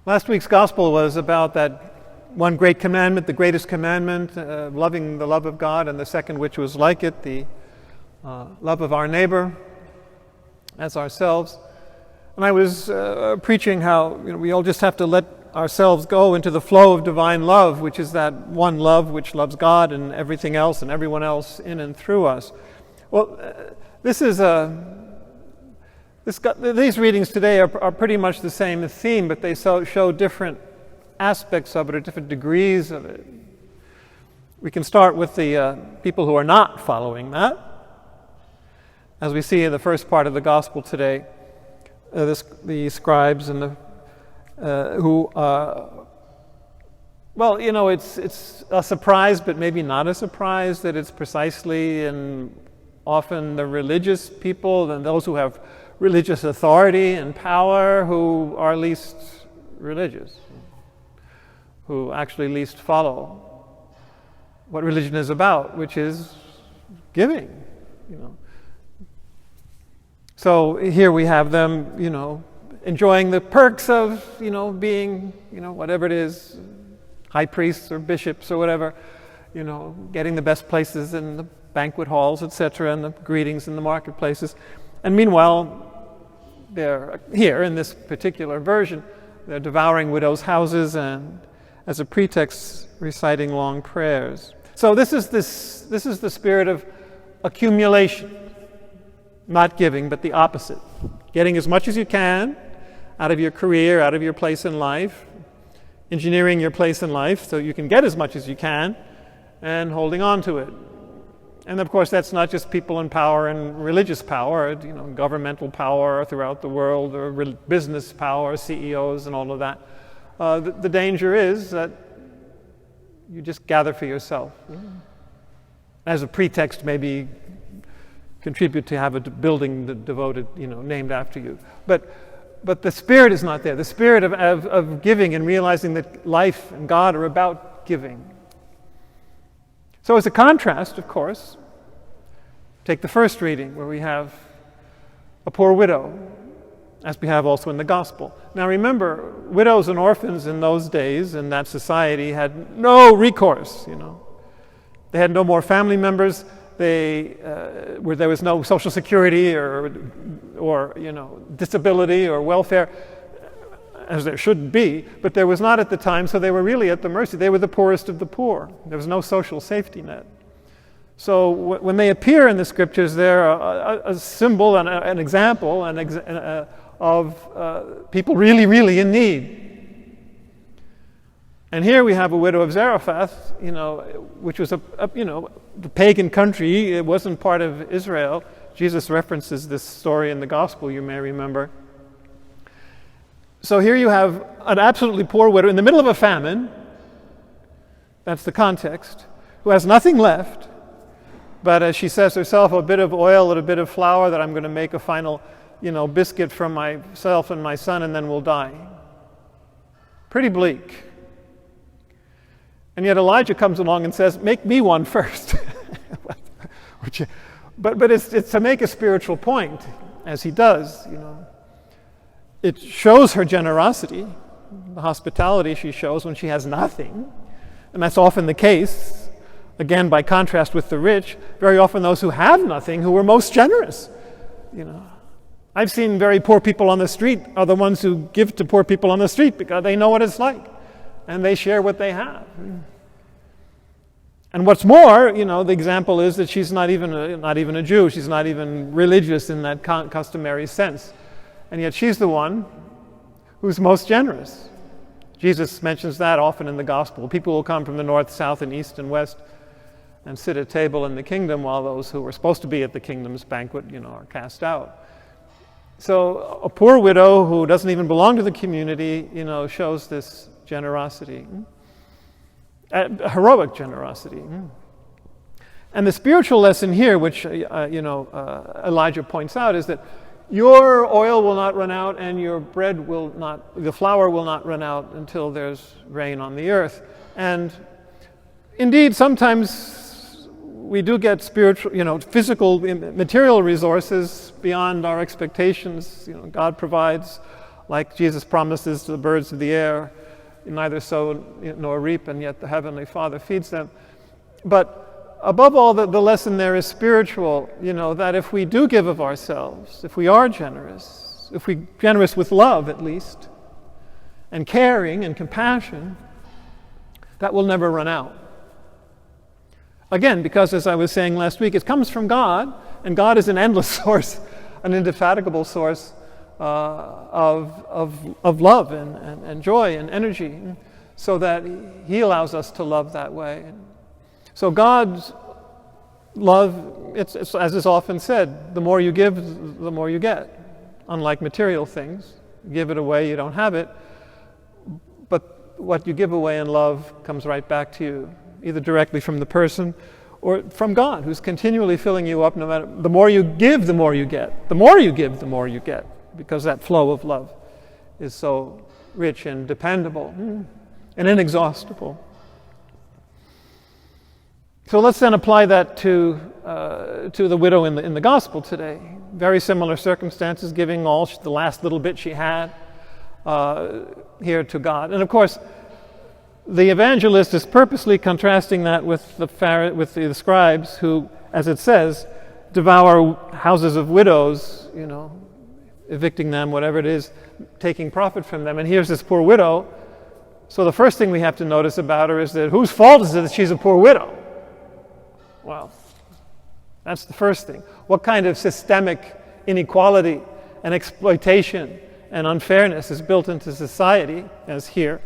Last week's gospel was about that one great commandment, the greatest commandment, loving the love of God, and the second, which was like it, the love of our neighbor as ourselves. And I was preaching how we all just have to let ourselves go into the flow of divine love, which is that one love which loves God and everything else and everyone else in and through us. Well, these readings today are pretty much the same theme, but they show different aspects of it or different degrees of it. We can start with the people who are not following that. As we see in the first part of the gospel today, the scribes and the it's a surprise, but maybe not a surprise that it's precisely and often the religious people and those who have religious authority and power who are least religious, who actually least follow what religion is about, which is giving, So here we have them, enjoying the perks of, being, whatever it is, high priests or bishops or whatever, getting the best places in the banquet halls, etc., and the greetings in the marketplaces. And meanwhile, they're here in this particular version, they're devouring widows' houses and, as a pretext, reciting long prayers. So this is the spirit of accumulation. Not giving, but the opposite. Getting as much as you can out of your career, out of your place in life, engineering your place in life so you can get as much as you can, and holding on to it. And of course, that's not just people in power and religious power, governmental power throughout the world, or business power, CEOs and all of that. The danger is that you just gather for yourself. As a pretext, maybe contribute to have a building devoted, named after you. But the spirit is not there. The spirit of giving and realizing that life and God are about giving. So as a contrast, of course, take the first reading where we have a poor widow, as we have also in the gospel. Now remember, widows and orphans in those days, in that society, had no recourse, They had no more family members. Where there was no social security or disability or welfare, as there should be, but there was not at the time, so they were really at the mercy. They were the poorest of the poor. There was no social safety net. So when they appear in the scriptures, they're a symbol and an example of people really, really in need. And here we have a widow of Zarephath, which was the pagan country. It wasn't part of Israel. Jesus references this story in the gospel, you may remember. So here you have an absolutely poor widow in the middle of a famine. That's the context. Who has nothing left, but as she says herself, a bit of oil and a bit of flour that I'm going to make a final, biscuit for myself and my son, and then we'll die. Pretty bleak. And yet Elijah comes along and says, make me one first. But it's to make a spiritual point, as he does, It shows her generosity, the hospitality she shows when she has nothing. And that's often the case, again, by contrast with the rich. Very often those who have nothing who are most generous. I've seen very poor people on the street are the ones who give to poor people on the street because they know what it's like. And they share what they have. And what's more, the example is that she's not even a Jew. She's not even religious in that customary sense. And yet she's the one who's most generous. Jesus mentions that often in the gospel. People will come from the north, south, and east and west and sit at table in the kingdom while those who were supposed to be at the kingdom's banquet, are cast out. So a poor widow who doesn't even belong to the community, shows this generosity, heroic generosity. And the spiritual lesson here, which Elijah points out, is that your oil will not run out and your the flour will not run out until there's rain on the earth. And indeed, sometimes we do get spiritual, physical, material resources beyond our expectations. God provides like Jesus promises to the birds of the air, neither sow nor reap, and yet the Heavenly Father feeds them. But above all, the lesson there is spiritual, that if we do give of ourselves, if we are generous, if we're generous with love at least, and caring and compassion, that will never run out. Again, because as I was saying last week, it comes from God, and God is an endless source, an indefatigable source of love and joy and energy, so that He allows us to love that way. So God's love, it's as is often said, the more you give, the more you get. Unlike material things, you give it away, you don't have it. But what you give away in love comes right back to you, either directly from the person or from God, who's continually filling you up. No matter, the more you give, the more you get. The more you give, the more you get, because that flow of love is so rich and dependable and inexhaustible. So let's then apply that to the widow in the gospel today. Very similar circumstances, giving all the last little bit she had here to God. And of course, the evangelist is purposely contrasting that with the scribes who, as it says, devour houses of widows, evicting them, whatever it is, taking profit from them. And here's this poor widow. So the first thing we have to notice about her is that whose fault is it that she's a poor widow? Well, that's the first thing. What kind of systemic inequality and exploitation and unfairness is built into society, as here,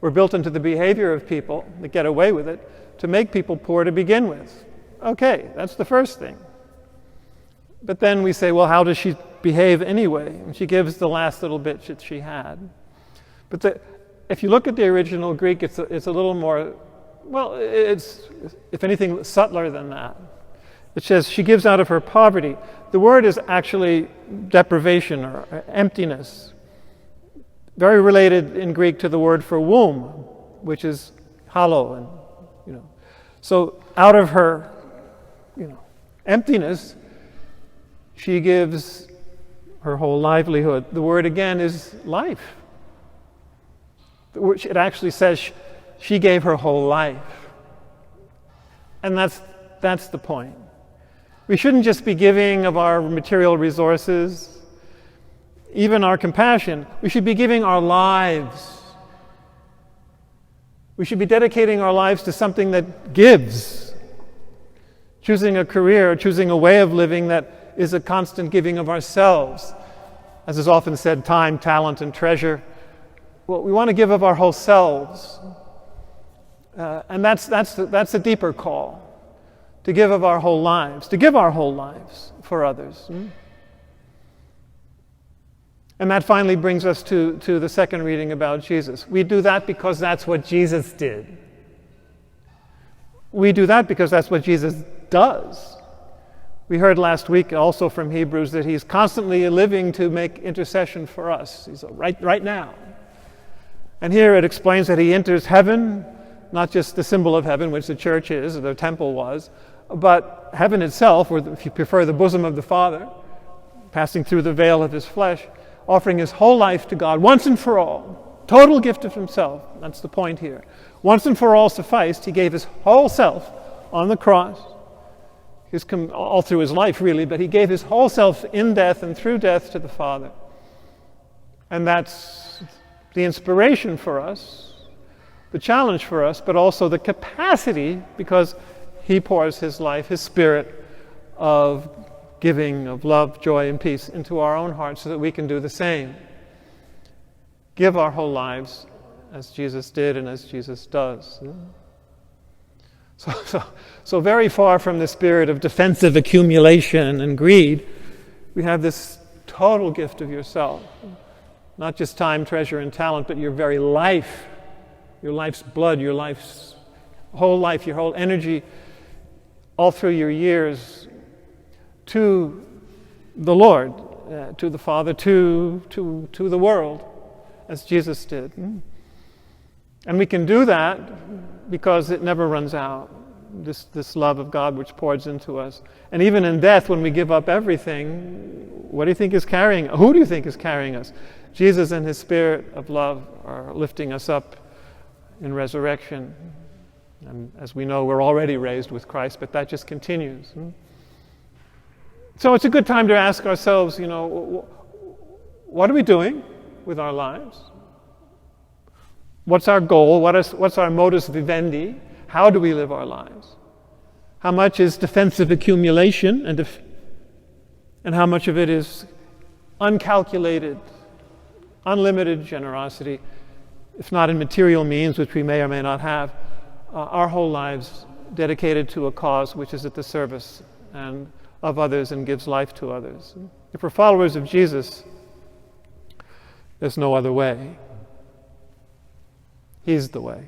or built into the behavior of people that get away with it, to make people poor to begin with? Okay, that's the first thing. But then we say, well, how does she behave anyway? And she gives the last little bit that she had. But if you look at the original Greek, it's a little more, it's, if anything, subtler than that. It says she gives out of her poverty. The word is actually deprivation or emptiness. Very related in Greek to the word for womb, which is hollow. And, so out of her, emptiness, she gives her whole livelihood. The word again is life. It actually says she gave her whole life. And that's the point. We shouldn't just be giving of our material resources, even our compassion. We should be giving our lives. We should be dedicating our lives to something that gives. Choosing a career, choosing a way of living that is a constant giving of ourselves. As is often said, time, talent, and treasure. Well, we want to give of our whole selves. And that's a deeper call. To give of our whole lives. To give our whole lives for others. And that finally brings us to the second reading about Jesus. We do that because that's what Jesus did. We do that because that's what Jesus does. We heard last week also from Hebrews that He's constantly living to make intercession for us. He's right now. And here it explains that He enters heaven, not just the symbol of heaven, which the church is, or the temple was, but heaven itself, or if you prefer, the bosom of the Father, passing through the veil of His flesh, offering His whole life to God once and for all. Total gift of Himself. That's the point here. Once and for all sufficed. He gave His whole self on the cross. All through His life, really, but He gave His whole self in death and through death to the Father. And that's the inspiration for us, the challenge for us, but also the capacity, because He pours His life, His Spirit of giving, of love, joy, and peace into our own hearts so that we can do the same. Give our whole lives as Jesus did and as Jesus does. So very far from the spirit of defensive accumulation and greed, we have this total gift of yourself. Not just time, treasure, and talent, but your very life, your life's blood, your life's whole life, your whole energy, all through your years, to the Lord, to the Father, to the world, as Jesus did. And we can do that because it never runs out, this love of God which pours into us. And even in death, when we give up everything, what do you think is carrying? Who do you think is carrying us? Jesus and his spirit of love are lifting us up in resurrection. And as we know, we're already raised with Christ, but that just continues. So it's a good time to ask ourselves, what are we doing with our lives? What's our goal? What's our modus vivendi? How do we live our lives? How much is defensive accumulation and how much of it is uncalculated, unlimited generosity, if not in material means, which we may or may not have, our whole lives dedicated to a cause which is at the service and of others and gives life to others. If we're followers of Jesus, there's no other way. He's the way.